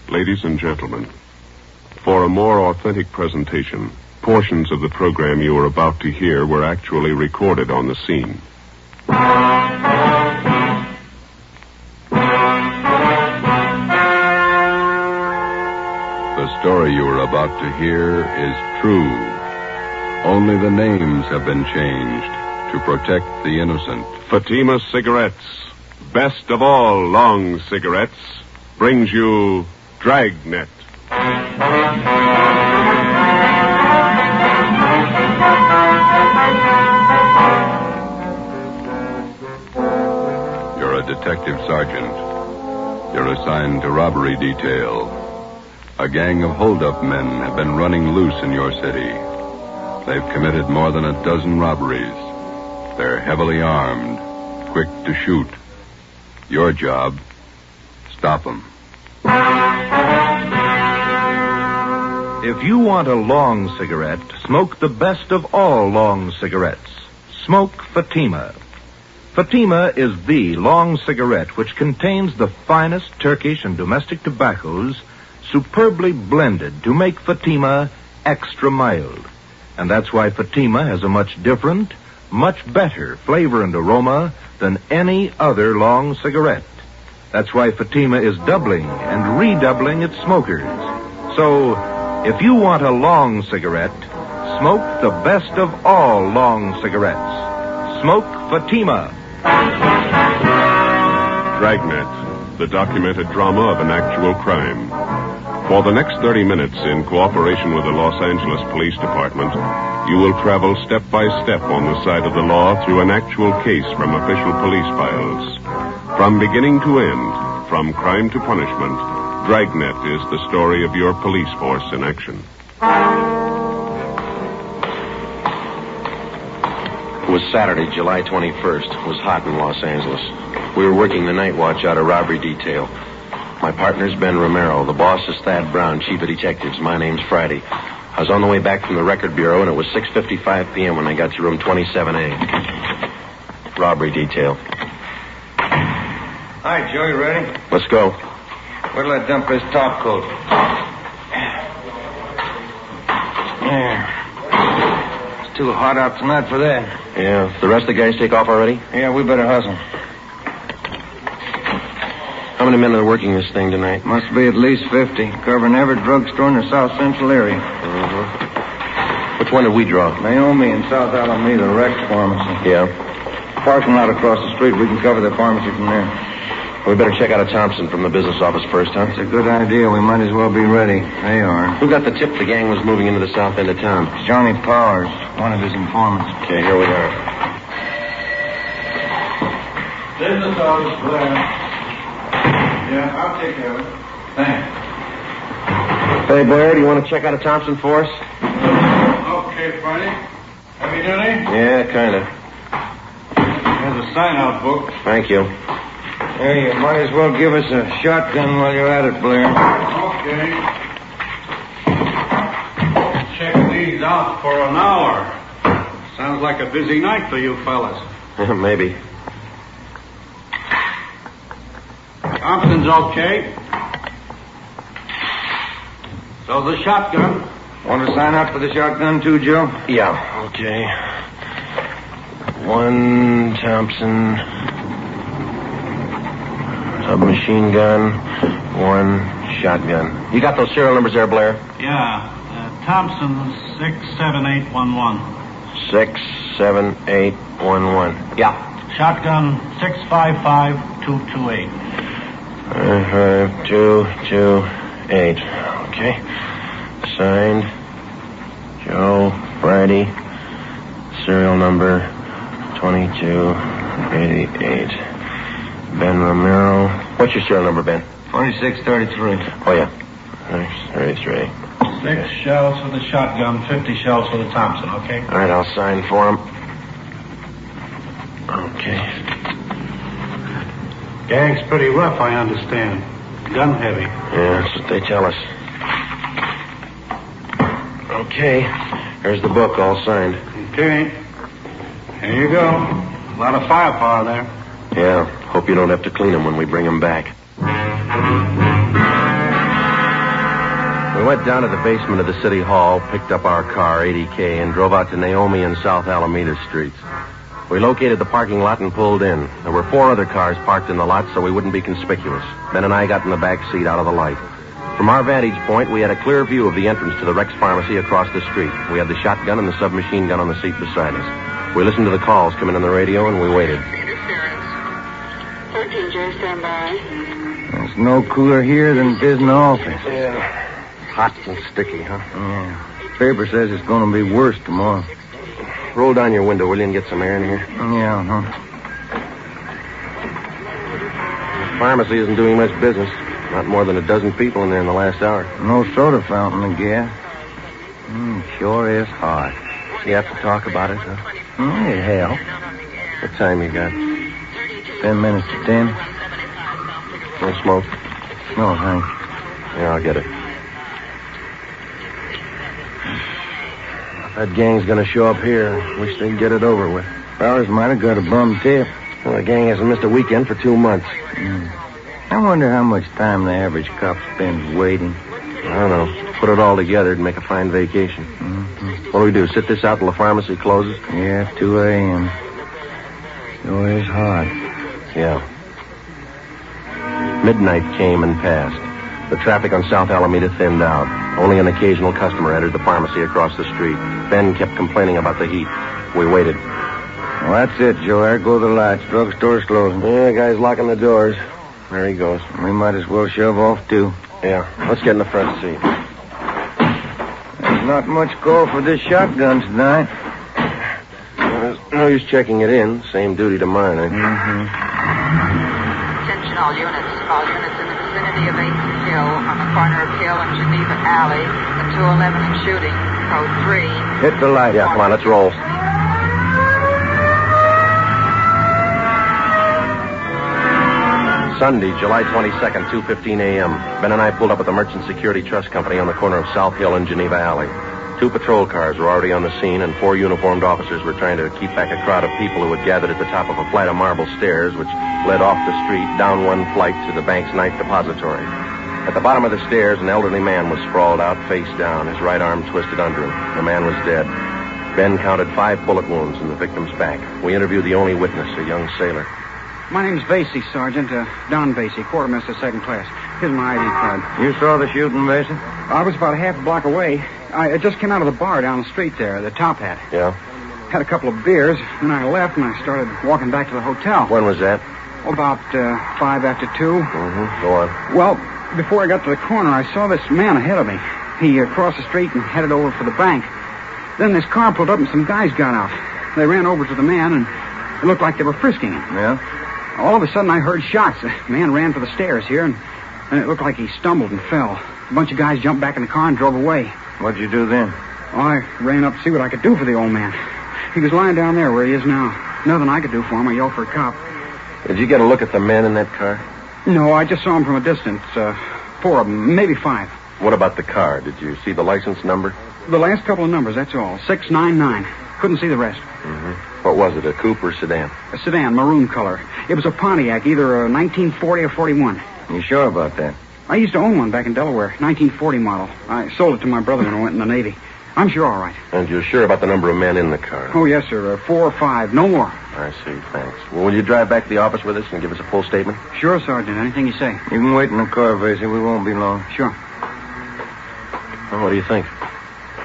Ladies and gentlemen, for a more authentic presentation, portions of the program you are about to hear were actually recorded on the scene. The story you are about to hear is true. Only the names have been changed to protect the innocent. Fatima Cigarettes, best of all long cigarettes, brings you Dragnet. You're a detective sergeant. You're assigned to robbery detail. A gang of hold-up men have been running loose in your city. They've committed more than a dozen robberies. They're heavily armed, quick to shoot. Your job, stop them. If you want a long cigarette, smoke the best of all long cigarettes. Smoke Fatima. Fatima is the long cigarette which contains the finest Turkish and domestic tobaccos superbly blended to make Fatima extra mild. And that's why Fatima has a much different, much better flavor and aroma than any other long cigarette. That's why Fatima is doubling and redoubling its smokers. So, if you want a long cigarette, smoke the best of all long cigarettes. Smoke Fatima. Dragnet, the documented drama of an actual crime. For the next 30 minutes, in cooperation with the Los Angeles Police Department, you will travel step by step on the side of the law through an actual case from official police files. From beginning to end, from crime to punishment, Dragnet is the story of your police force in action. It was Saturday, July 21st. It was hot in Los Angeles. We were working the night watch out of robbery detail. My partner's Ben Romero. The boss is Thad Brown, chief of detectives. My name's Friday. I was on the way back from the record bureau, and it was 6:55 p.m. when I got to room 27A. Robbery detail. Hi, Joe, you ready? Let's go. Where'll I dump this top coat? There. It's too hot out tonight for that. Yeah. The rest of the guys take off already? Yeah, we better hustle. How many men are working this thing tonight? Must be at least 50, covering every drugstore in the South Central area. Which one did we draw? Naomi in South Alameda, Rex Pharmacy. Yeah. Parking lot across the street, we can cover the pharmacy from there. We better check out a Thompson from the business office first, huh? It's a good idea. We might as well be ready. They are. Who got the tip the gang was moving into the south end of town? Johnny Powers, one of his informants. Okay, here we are. Business office, Blair. Yeah, I'll take care of it. Thanks. Hey, Blair, do you want to check out a Thompson for us? Okay, Friday. Heavy duty? Yeah, kind of. There's a sign-out book. Thank you. Hey, you might as well give us a shotgun while you're at it, Blair. Okay. Check these out for an hour. Sounds like a busy night for you fellas. Maybe. Thompson's okay. So the shotgun. Want to sign up for the shotgun too, Joe? Yeah, okay. One Thompson submachine gun, one shotgun. You got those serial numbers there, Blair? Yeah. Thompson 67811. 67811. Yeah. Shotgun 655228. 5228. Okay. Signed, Joe Friday. Serial number 2288. Ben Romero. What's your serial number, Ben? 2633. Oh, yeah. 33. 6 shells for the shotgun, 50 shells for the Thompson, okay? All right, I'll sign for him. Okay. Gang's pretty rough, I understand. Gun heavy. Yeah, that's what they tell us. Okay. Here's the book, all signed. Okay. Here you go. A lot of firepower there. Yeah, hope you don't have to clean them when we bring them back. went down to the basement of the city hall, picked up our car, 80K, and drove out to Naomi and South Alameda streets. We located the parking lot and pulled in. There were 4 other cars parked in the lot so we wouldn't be conspicuous. Ben and I got in the back seat out of the light. From our vantage point, we had a clear view of the entrance to the Rex Pharmacy across the street. We had the shotgun and the submachine gun on the seat beside us. We listened to the calls coming on the radio, and we waited. Interference. 13J, stand by. There's no cooler here than it is in the office. Yeah. Hot and sticky, huh? Yeah. Paper says it's going to be worse tomorrow. Roll down your window, will you, and get some air in here? Yeah, huh? The pharmacy isn't doing much business. Not more than a dozen people in there in the last hour. No soda fountain, I guess. Sure is hot. You have to talk about it, huh? It helps. What time you got? 10 minutes to 10. No smoke? No, thanks. Yeah, I'll get it. That gang's gonna show up here. Wish they'd get it over with. Fellas might have got a bum tip. Well, the gang hasn't missed a weekend for 2 months. I wonder how much time the average cop spends waiting. I don't know. Put it all together and make a fine vacation. What do we do, sit this out till the pharmacy closes? Yeah, 2 a.m. Sure is hot. Yeah. Midnight came and passed. The traffic on South Alameda thinned out. Only an occasional customer entered the pharmacy across the street. Ben kept complaining about the heat. We waited. Well, that's it, Joe. There go the lights. Drugstore's closing. Yeah, the guy's locking the doors. There he goes. We might as well shove off, too. Yeah, let's get in the front seat. There's not much call for this shotgun tonight. There's no use checking it in. Same duty to mine, eh? Attention all units. All units in the vicinity of 8th Hill, on the corner of Hill and Geneva Alley, the 211 and shooting. Code 3. Hit the light. Yeah, come on, let's roll. Sunday, July 22nd, 2:15 a.m. Ben and I pulled up at the Merchant Security Trust Company on the corner of South Hill and Geneva Alley. 2 patrol cars were already on the scene, and 4 uniformed officers were trying to keep back a crowd of people who had gathered at the top of a flight of marble stairs, which led off the street down one flight to the bank's night depository. At the bottom of the stairs, an elderly man was sprawled out, face down, his right arm twisted under him. The man was dead. Ben counted 5 bullet wounds in the victim's back. We interviewed the only witness, a young sailor. My name's Vasey, Sergeant. Don Vasey, quartermaster, 2nd class. Here's my ID card. You saw the shooting, Mason? I was about a half a block away. I just came out of the bar down the street there, the Top Hat. Yeah? Had a couple of beers, then I left and I started walking back to the hotel. When was that? About 5 after 2. Go on. Well, before I got to the corner, I saw this man ahead of me. He crossed the street and headed over for the bank. Then this car pulled up and some guys got out. They ran over to the man and it looked like they were frisking him. Yeah? All of a sudden, I heard shots. The man ran for the stairs here, and it looked like he stumbled and fell. A bunch of guys jumped back in the car and drove away. What'd you do then? I ran up to see what I could do for the old man. He was lying down there where he is now. Nothing I could do for him. I yelled for a cop. Did you get a look at the men in that car? No, I just saw him from a distance. 4 of them, maybe 5. What about the car? Did you see the license number? The last couple of numbers, that's all. 699. Couldn't see the rest. What was it, a coupe or sedan? A sedan, maroon color. It was a Pontiac, either a 1940 or 41. You sure about that? I used to own one back in Delaware, 1940 model. I sold it to my brother when I went in the Navy. I'm sure all right. And you're sure about the number of men in the car? Oh, yes, sir. 4 or 5, no more. I see, thanks. Well, will you drive back to the office with us and give us a full statement? Sure, Sergeant. Anything you say. You can wait in the car, Vasey. We won't be long. Sure. Well, what do you think?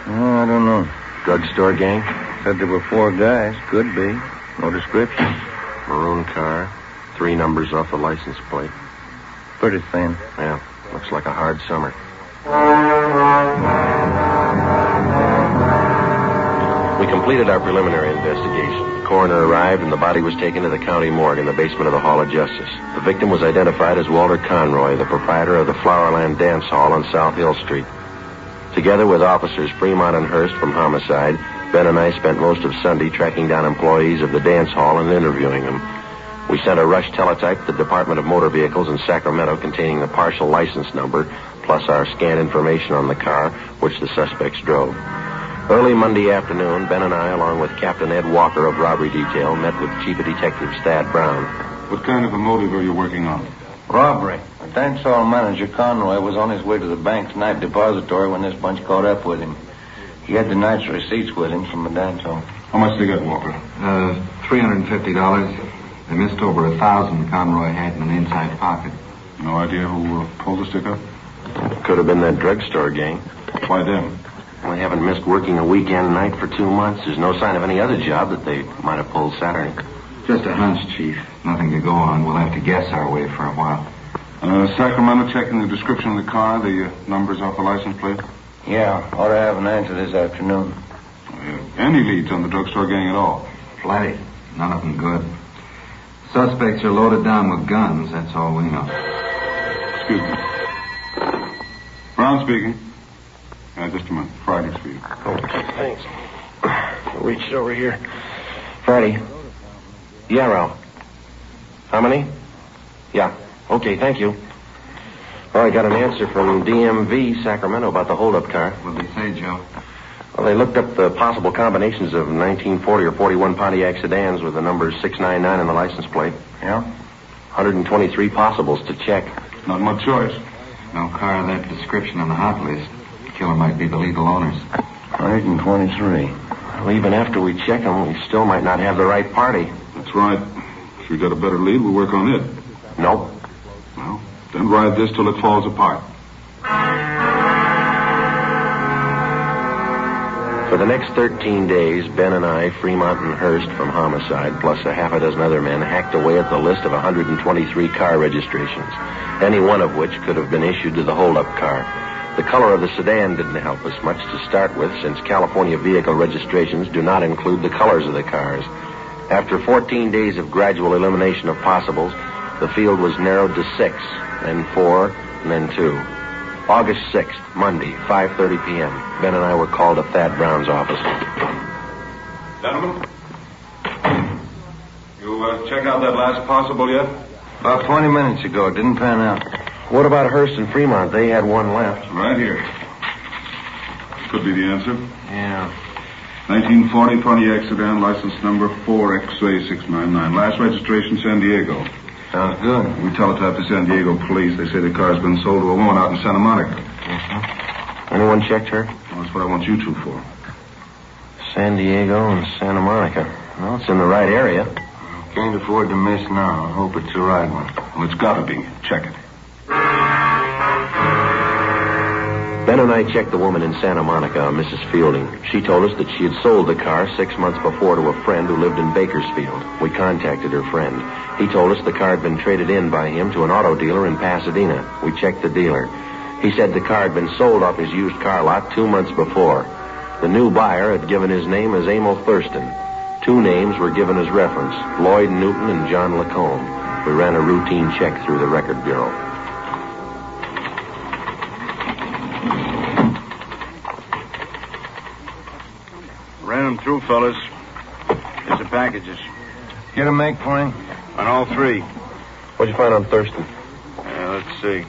I don't know. Drugstore gang? Said there were 4 guys. Could be. No description. Maroon car. 3 numbers off the license plate. Pretty thin. Yeah, looks like a hard summer. We completed our preliminary investigation. The coroner arrived and the body was taken to the county morgue in the basement of the Hall of Justice. The victim was identified as Walter Conroy, the proprietor of the Flowerland Dance Hall on South Hill Street. Together with officers Fremont and Hurst from homicide, Ben and I spent most of Sunday tracking down employees of the dance hall and interviewing them. We sent a rush teletype to the Department of Motor Vehicles in Sacramento containing the partial license number, plus our scanned information on the car, which the suspects drove. Early Monday afternoon, Ben and I, along with Captain Ed Walker of Robbery Detail, met with Chief of Detectives Thad Brown. What kind of a motive are you working on? Robbery. The dance hall manager, Conroy, was on his way to the bank's night depository when this bunch caught up with him. He had the night's receipts with him from the dance hall. How much they get, Walker? $350. They missed over 1,000 Conroy had in an inside pocket. No idea who pulled the stick up? Could have been that drugstore gang. Why them? They haven't missed working a weekend night for 2 months. There's no sign of any other job that they might have pulled Saturday. Just a hunch, Chief. Nothing to go on. We'll have to guess our way for a while. Sacramento checking the description of the car, the numbers off the license plate? Yeah, ought to have an answer this afternoon. Any leads on the drugstore gang at all? Plenty. None of them good. Suspects are loaded down with guns. That's all we know. Excuse me. Brown speaking. Just a minute. Friday's for you. Okay, thanks. Reached over here. Friday. Yeah, Ralph. How many? Yeah. Okay, thank you. Well, I got an answer from DMV, Sacramento, about the holdup car. What'd they say, Joe? Well, they looked up the possible combinations of 1940 or 41 Pontiac sedans with the numbers 699 in the license plate. Yeah? 123 possibles to check. Not much choice. No car of that description on the hot list. Killer might be the legal owners. 123. Well, even after we check them, we still might not have the right party. That's right. If we got a better lead, we'll work on it. Nope. Well, then ride this till it falls apart. For the next 13 days, Ben and I, Fremont and Hurst from homicide, plus a half a dozen other men, hacked away at the list of 123 car registrations, any one of which could have been issued to the holdup car. The color of the sedan didn't help us much to start with, since California vehicle registrations do not include the colors of the cars. After 14 days of gradual elimination of possibles, the field was narrowed to 6, then 4, and then 2. August 6th, Monday, 5:30 p.m. Ben and I were called to Thad Brown's office. Gentlemen, you check out that last possible yet? About 20 minutes ago. It didn't pan out. What about Hurst and Fremont? They had one left. Right here. Could be the answer. Yeah. 1940 Pontiac sedan, license number 4XA699. Last registration, San Diego. Sounds good. We teletyped to San Diego police. They say the car's been sold to a woman out in Santa Monica. Anyone checked her? Well, that's what I want you two for. San Diego and Santa Monica. Well, it's in the right area. Can't afford to miss now. I hope it's the right one. Well, it's got to be. Check it. Ben and I checked the woman in Santa Monica, Mrs. Fielding. She told us that she had sold the car 6 months before to a friend who lived in Bakersfield. We contacted her friend. He told us the car had been traded in by him to an auto dealer in Pasadena. We checked the dealer. He said the car had been sold off his used car lot 2 months before. The new buyer had given his name as Emil Thurston. 2 names were given as reference, Lloyd Newton and John Lacombe. We ran a routine check through the record bureau. Ran them through, fellas. Here's the packages. Get a make for him? On all 3. What'd you find on Thurston? Let's see.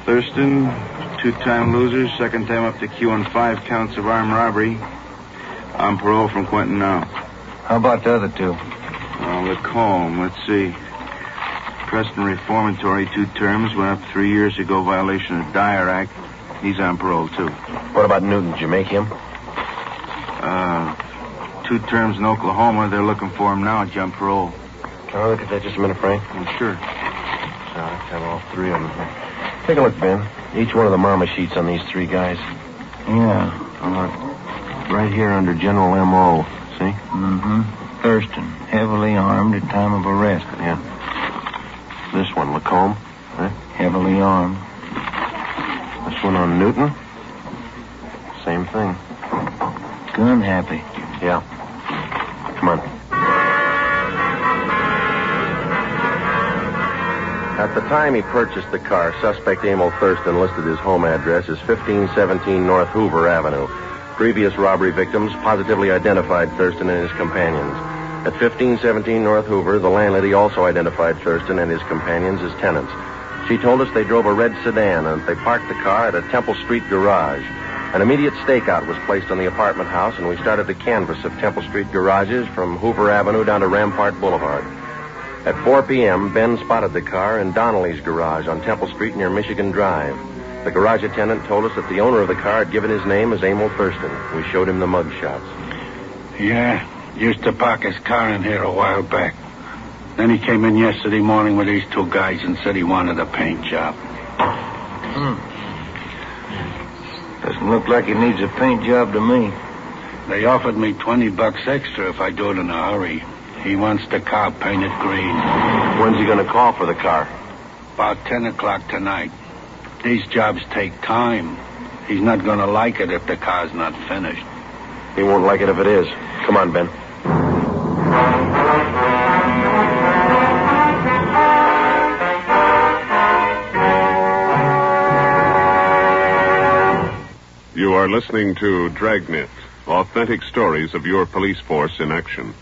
Thurston, 2-time loser, second time up to Q on 5 counts of armed robbery. On parole from Quentin now. How about the other 2? Lacombe, let's see. Preston Reformatory, 2 terms, went up 3 years ago, violation of Dyer Act. He's on parole, too. What about Newton? Did you make him? 2 terms in Oklahoma. They're looking for him now, jump parole. Can I look at that just a minute, Frank? Sure. I have all 3 of them here. Take a look, Ben. Each one of the mama sheets on these 3 guys. Yeah. Right here under General M.O., see? Mm-hmm. Thurston, heavily armed at time of arrest. Yeah. This one, Lacombe. Huh? Heavily armed. This one on Newton. Same thing. Gun happy. Yeah. Come on. At the time he purchased the car, suspect Emil Thurston listed his home address as 1517 North Hoover Avenue. Previous robbery victims positively identified Thurston and his companions. At 1517 North Hoover, the landlady also identified Thurston and his companions as tenants. She told us they drove a red sedan and they parked the car at a Temple Street garage. An immediate stakeout was placed on the apartment house, and we started to canvass of Temple Street garages from Hoover Avenue down to Rampart Boulevard. At 4 p.m., Ben spotted the car in Donnelly's garage on Temple Street near Michigan Drive. The garage attendant told us that the owner of the car had given his name as Emil Thurston. We showed him the mug shots. Yeah, used to park his car in here a while back. Then he came in yesterday morning with these two guys and said he wanted a paint job. Doesn't look like he needs a paint job to me. They offered me $20 extra if I do it in a hurry. He wants the car painted green. When's he going to call for the car? About 10 o'clock tonight. These jobs take time. He's not going to like it if the car's not finished. He won't like it if it is. Come on, Ben. You are listening to Dragnet, authentic stories of your police force in action.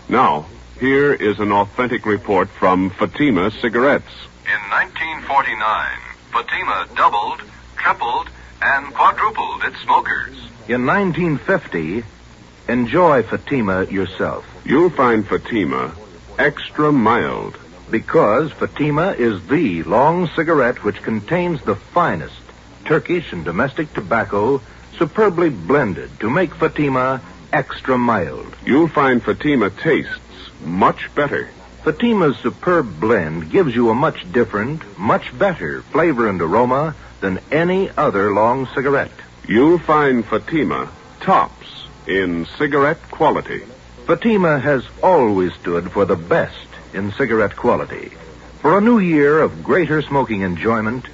Now, here is an authentic report from Fatima Cigarettes. In 1949, Fatima doubled, tripled, and quadrupled its smokers. In 1950, enjoy Fatima yourself. You'll find Fatima extra mild. Because Fatima is the long cigarette which contains the finest Turkish and domestic tobacco superbly blended to make Fatima extra mild. You'll find Fatima tastes much better. Fatima's superb blend gives you a much different, much better flavor and aroma than any other long cigarette. You'll find Fatima tops in cigarette quality. Fatima has always stood for the best in cigarette quality. For a new year of greater smoking enjoyment,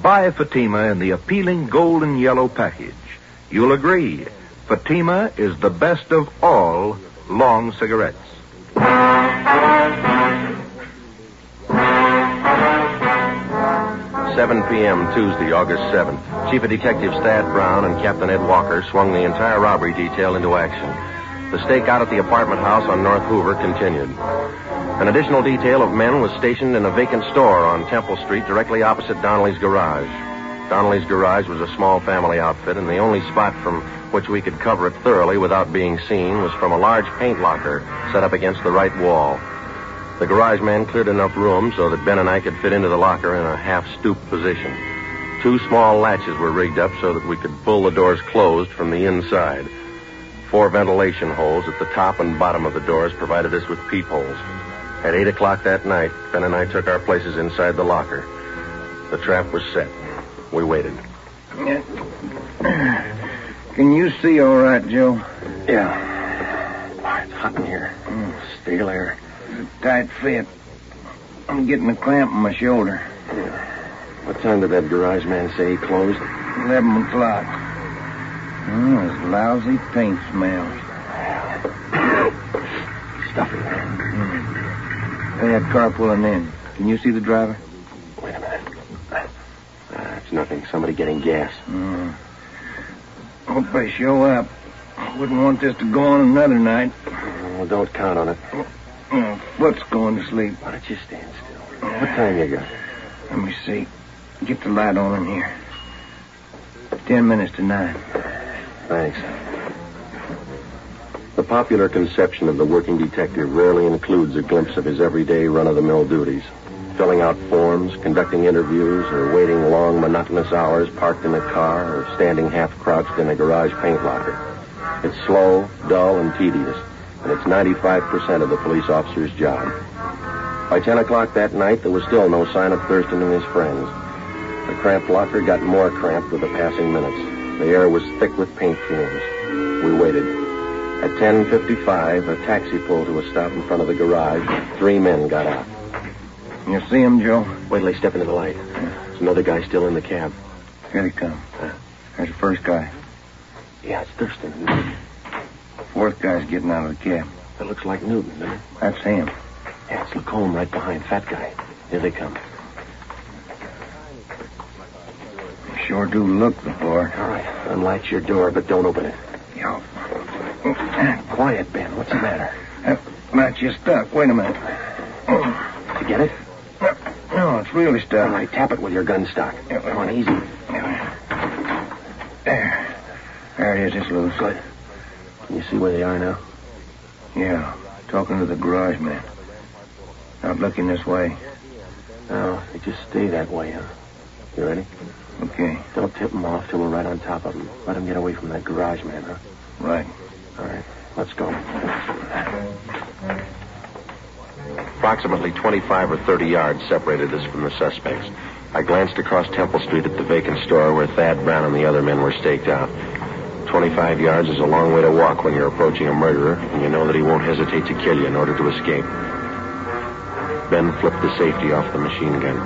buy Fatima in the appealing gold and yellow package. You'll agree, Fatima is the best of all long cigarettes. 7 p.m. Tuesday, August 7th. Chief of Detectives Thad Brown and Captain Ed Walker swung the entire robbery detail into action. The stakeout at the apartment house on North Hoover continued. An additional detail of men was stationed in a vacant store on Temple Street directly opposite Donnelly's garage. Donnelly's garage was a small family outfit, and the only spot from which we could cover it thoroughly without being seen was from a large paint locker set up against the right wall. The garage man cleared enough room so that Ben and I could fit into the locker in a half-stooped position. 2 small latches were rigged up so that we could pull the doors closed from the inside. 4 ventilation holes at the top and bottom of the doors provided us with peepholes. At 8 o'clock that night, Ben and I took our places inside the locker. The trap was set. We waited. Can you see all right, Joe? Yeah. It's hot in here. Stale air. It's a tight fit. I'm getting a cramp in my shoulder. Yeah. What time did that garage man say he closed? 11 o'clock. It's lousy paint smells. Stuffy. They had car pulling in. Can you see the driver? Wait a minute. It's nothing. Somebody getting gas. Hope they show up. Wouldn't want this to go on another night. Well, don't count on it. Foot's going to sleep. Why don't you stand still? What time you got? Let me see. Get the light on in here. 10 minutes to 9. Thanks. The popular conception of the working detective rarely includes a glimpse of his everyday run-of-the-mill duties. Filling out forms, conducting interviews, or waiting long, monotonous hours parked in a car or standing half-crouched in a garage paint locker. It's slow, dull, and tedious, and it's 95% of the police officer's job. By 10 o'clock that night, there was still no sign of Thurston and his friends. The cramped locker got more cramped with the passing minutes. The air was thick with paint fumes. We waited. At 10:55, a taxi pulled to a stop in front of the garage. 3 men got out. You see him, Joe? Wait till they step into the light. There's another guy still in the cab. Here they come. There's the first guy. Yeah, it's Thurston. Fourth guy's getting out of the cab. That looks like Newton, doesn't it? That's him. Yeah, it's Lacombe right behind. Fat guy. Here they come. You sure do look the part. All right. Unlatch your door, but don't open it. Yeah. Quiet, Ben. What's the matter? That latch is stuck. Wait a minute. Did you get it? No, it's really stuck. All right, tap it with your gun stock. Come on, easy. There. There it is. It's loose. Good. Can you see where they are now? Yeah. Talking to the garage man. Not looking this way. Now, you just stay that way, huh? You ready? Okay. Don't tip him off till we're right on top of him. Let him get away from that garage man, huh? Right. All right, let's go. Approximately 25 or 30 yards separated us from the suspects. I glanced across Temple Street at the vacant store where Thad Brown and the other men were staked out. 25 yards is a long way to walk when you're approaching a murderer, and you know that he won't hesitate to kill you in order to escape. Ben flipped the safety off the machine gun.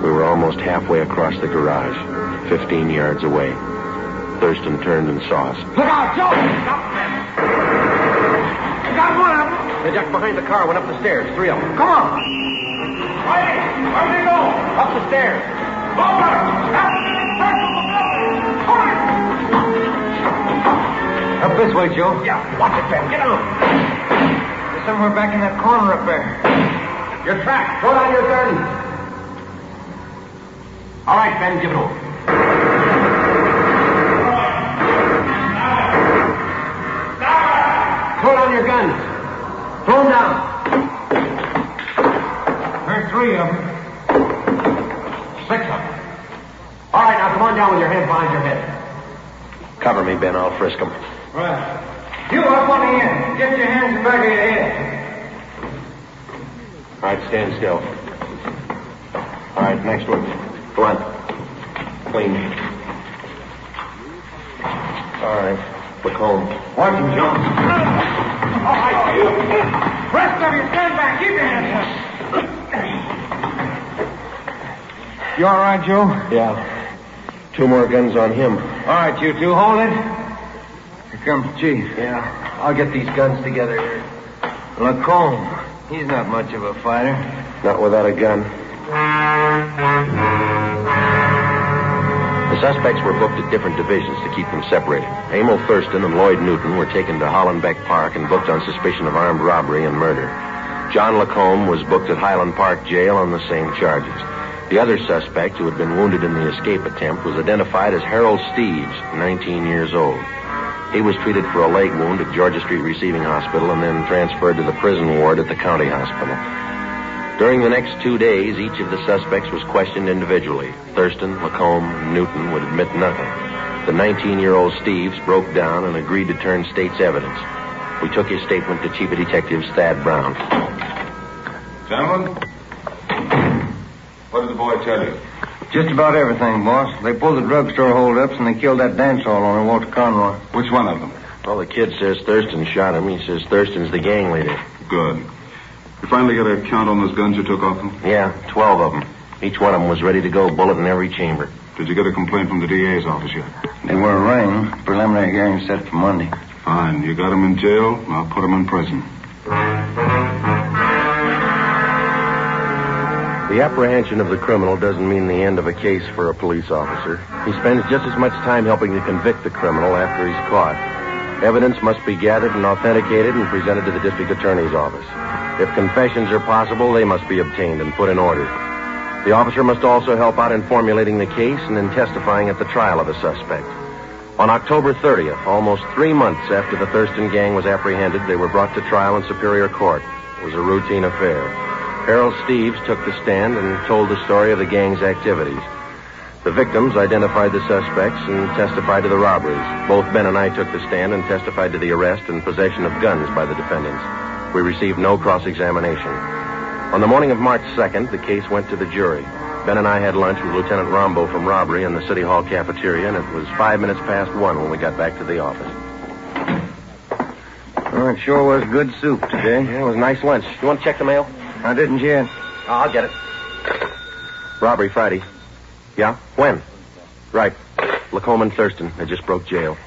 We were almost halfway across the garage, 15 yards away. Thurston turned and saw us. Look out, Joe! Stop them! You got one of them! They ducked behind the car, went up the stairs, 3 of them. Come on! Ready? Where they go? Up the stairs. Over! Up this way, Joe. Yeah, watch it, Ben. Get on. They're somewhere back in that corner up there. Your track. Throw down your gun. All right, Ben, give it over. Throw down your guns. Throw them down. There's 3 of them. 6 of them. All right, now come on down with your hands behind your head. Cover me, Ben. I'll frisk them. Right. You up on the end. Get your hands in the back of your head. All right, stand still. All right, next one. Go on. Clean. All right, look home. Watch him, John. All right, you. Rest of you, stand back. Keep your hands up. You all right, Joe? Yeah. 2 more guns on him. All right, you 2, hold it. Here comes the chief. Yeah, I'll get these guns together here. Lacombe, he's not much of a fighter. Not without a gun. The suspects were booked at different divisions to keep them separated. Emil Thurston and Lloyd Newton were taken to Hollenbeck Park and booked on suspicion of armed robbery and murder. John Lacombe was booked at Highland Park Jail on the same charges. The other suspect, who had been wounded in the escape attempt, was identified as Harold Steves, 19 years old. He was treated for a leg wound at Georgia Street Receiving Hospital and then transferred to the prison ward at the county hospital. During the next 2 days, each of the suspects was questioned individually. Thurston, Lacombe, and Newton would admit nothing. The 19-year-old Steves broke down and agreed to turn state's evidence. We took his statement to Chief of Detectives Thad Brown. Gentlemen, what did the boy tell you? Just about everything, boss. They pulled the drugstore holdups and they killed that dance hall owner, Walter Conroy. Which one of them? Well, the kid says Thurston shot him. He says Thurston's the gang leader. Good. You finally got a count on those guns you took off them? Yeah, 12 of them. Each one of them was ready to go, bullet in every chamber. Did you get a complaint from the DA's office yet? They were arraigned. Preliminary hearing set for Monday. Fine. You got them in jail. I'll put them in prison. The apprehension of the criminal doesn't mean the end of a case for a police officer. He spends just as much time helping to convict the criminal after he's caught. Evidence must be gathered and authenticated and presented to the district attorney's office. If confessions are possible, they must be obtained and put in order. The officer must also help out in formulating the case and in testifying at the trial of a suspect. On October 30th, almost 3 months after the Thurston gang was apprehended, they were brought to trial in Superior Court. It was a routine affair. Harold Steves took the stand and told the story of the gang's activities. The victims identified the suspects and testified to the robberies. Both Ben and I took the stand and testified to the arrest and possession of guns by the defendants. We received no cross-examination. On the morning of March 2nd, the case went to the jury. Ben and I had lunch with Lieutenant Rombo from robbery in the City Hall cafeteria, and it was 5 minutes past 1 when we got back to the office. Oh, it sure was good soup today. Yeah, it was a nice lunch. You want to check the mail? I didn't yet. Oh, I'll get it. Robbery Friday. Yeah? When? Right. Lacombe and Thurston. They just broke jail.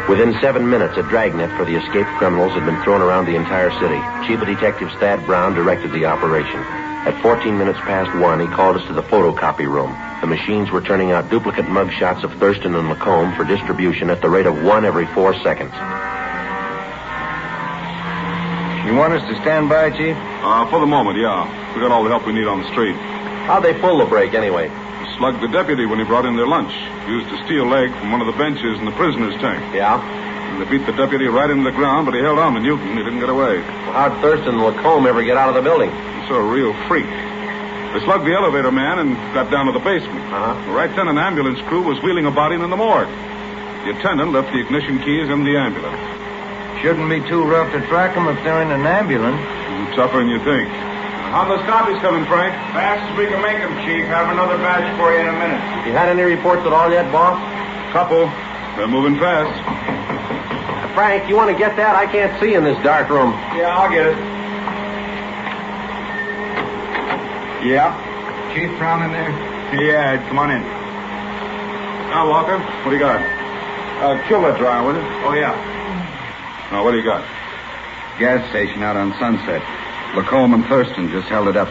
Within 7 minutes, a dragnet for the escaped criminals had been thrown around the entire city. Chief of Detectives Thad Brown directed the operation. At 14 minutes past 1, he called us to the photocopy room. The machines were turning out duplicate mugshots of Thurston and Lacombe for distribution at the rate of 1 every 4 seconds. You want us to stand by, Chief? For the moment, yeah. We got all the help we need on the street. How'd they pull the break, anyway? Slugged the deputy when he brought in their lunch. Used a steel leg from one of the benches in the prisoner's tank. Yeah? They beat the deputy right into the ground, but he held on to Newton. He didn't get away. How'd Thurston and Lacombe ever get out of the building? He's a real freak. They slugged the elevator man and got down to the basement. Right then, an ambulance crew was wheeling a body into the morgue. The attendant left the ignition keys in the ambulance. Shouldn't be too rough to track them if they're in an ambulance. Tougher than you think. How those copies coming, Frank? Fast as we can make them, Chief. Have another batch for you in a minute. You had any reports at all yet, boss? Couple. They're moving fast. Frank, you want to get that? I can't see in this dark room. Yeah, I'll get it. Yeah? Chief Brown in there? Yeah, come on in. Now, Walker, what do you got? Kill that dryer, will you? Oh, yeah. Now, what do you got? Gas station out on Sunset. Lacombe and Thurston just held it up.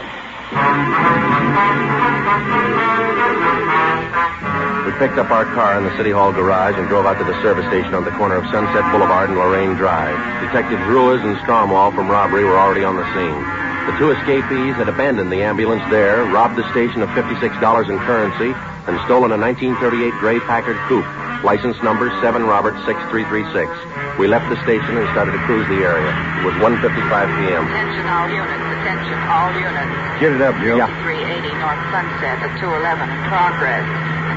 We picked up our car in the City Hall garage and drove out to the service station on the corner of Sunset Boulevard and Lorraine Drive. Detectives Ruiz and Stromwall from robbery were already on the scene. The two escapees had abandoned the ambulance there, robbed the station of $56 in currency, and stolen a 1938 gray Packard coupe, license number 7 Robert 6336. We left the station and started to cruise the area. It was 1:55 p.m. Attention all units. Attention all units. Get it up, Joe. Yeah. 6380 North Sunset at 211 in progress.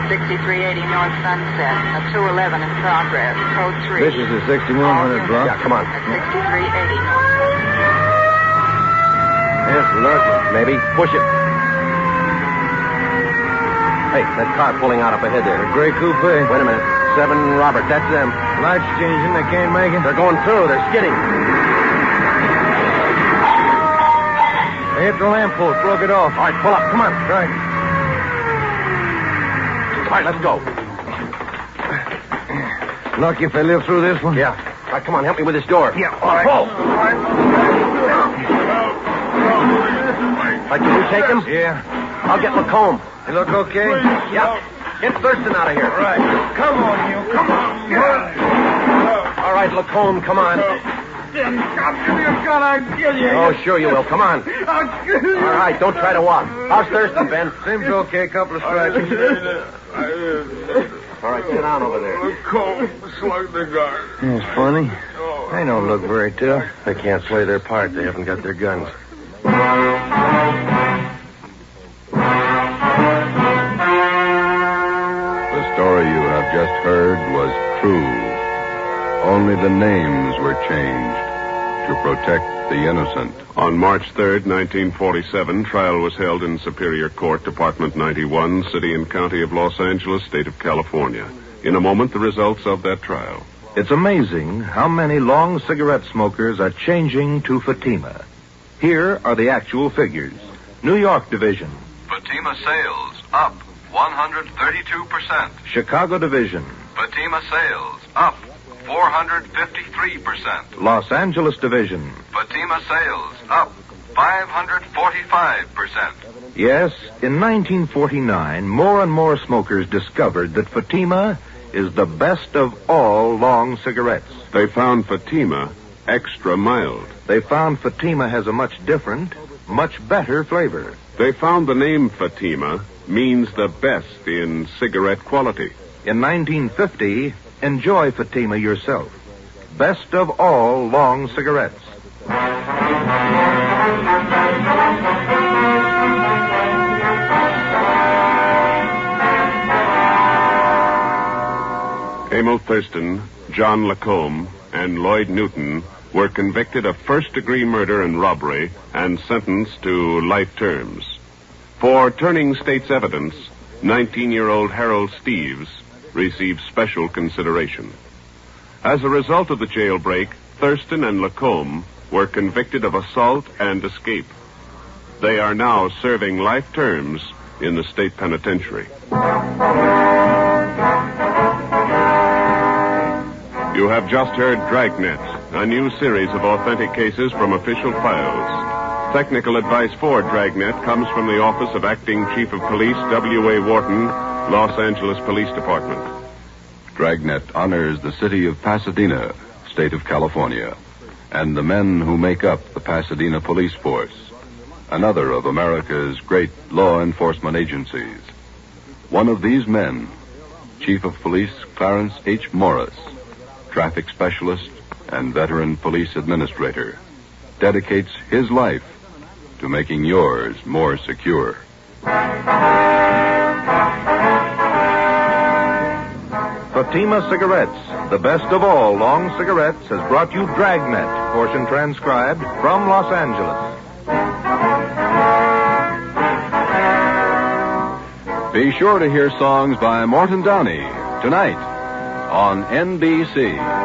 6380 North Sunset at 211 in progress. Code 3. This is the 6100 block. Yeah, come on. At 6380 North Sunset. Yes, look. Maybe. Push it. Hey, that car pulling out up ahead there. A gray coupe. Wait a minute. 7 Robert, that's them. Lights changing. They can't make it. They're going through. They're skidding. They hit the lamppost. Broke it off. All right, pull up. Come on. Right. All right, let's go. Lucky if they live through this one. Yeah. All right, come on. Help me with this door. Yeah, all right. Pull. All right, can you take him? Yeah. I'll get Lacombe. You look okay? Yeah. Get Thurston out of here. Right. Come on, you. Come on. All right, Lacombe, come on. I'll give you a gun. I'll kill you. Oh, sure you will. Come on. I'll kill you. All right, don't try to walk. How's Thurston, Ben? Seems okay. Couple of scratches. All right, sit down over there. Lacombe slugged the guard. It's funny. They don't look very tough. They can't play their part. They haven't got their guns. The story you have just heard was true. Only the names were changed to protect the innocent. On March 3rd, 1947, trial was held in Superior Court, Department 91, City and County of Los Angeles, State of California. In a moment, the results of that trial. It's amazing how many long cigarette smokers are changing to Fatima. Here are the actual figures. New York Division. Fatima sales up 132%. Chicago Division. Fatima sales up 453%. Los Angeles Division. Fatima sales up 545%. Yes, in 1949, more and more smokers discovered that Fatima is the best of all long cigarettes. They found Fatima extra mild. They found Fatima has a much different, much better flavor. They found the name Fatima means the best in cigarette quality. In 1950, enjoy Fatima yourself. Best of all long cigarettes. Emil Thurston, John Lacombe, and Lloyd Newton were convicted of first-degree murder and robbery and sentenced to life terms. For turning state's evidence, 19-year-old Harold Steves received special consideration. As a result of the jailbreak, Thurston and Lacombe were convicted of assault and escape. They are now serving life terms in the state penitentiary. You have just heard Dragnet, a new series of authentic cases from official files. Technical advice for Dragnet comes from the Office of Acting Chief of Police W.A. Wharton, Los Angeles Police Department. Dragnet honors the city of Pasadena, state of California, and the men who make up the Pasadena Police Force, another of America's great law enforcement agencies. One of these men, Chief of Police Clarence H. Morris, traffic specialist and veteran police administrator, dedicates his life to making yours more secure. Fatima Cigarettes, the best of all long cigarettes, has brought you Dragnet, portion transcribed from Los Angeles. Be sure to hear songs by Morton Downey tonight on NBC.